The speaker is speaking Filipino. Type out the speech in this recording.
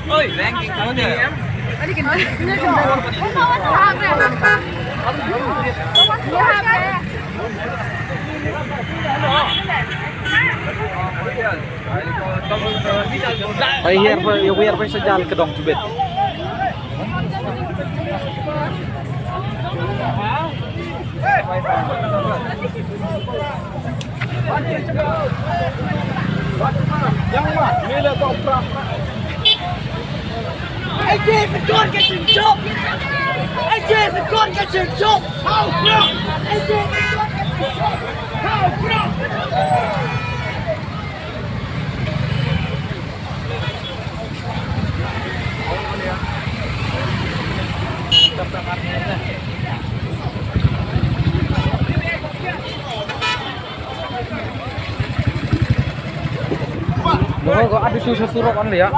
Ôi, ranking kamu nih em. Yung wear pa sa jal ke dong tubet. Hey Jason, go and get your job! Hey Jason, go and get your job! How bro? Hey Jason, go and get your job! How bro? Kok ada susah suruh kan ya?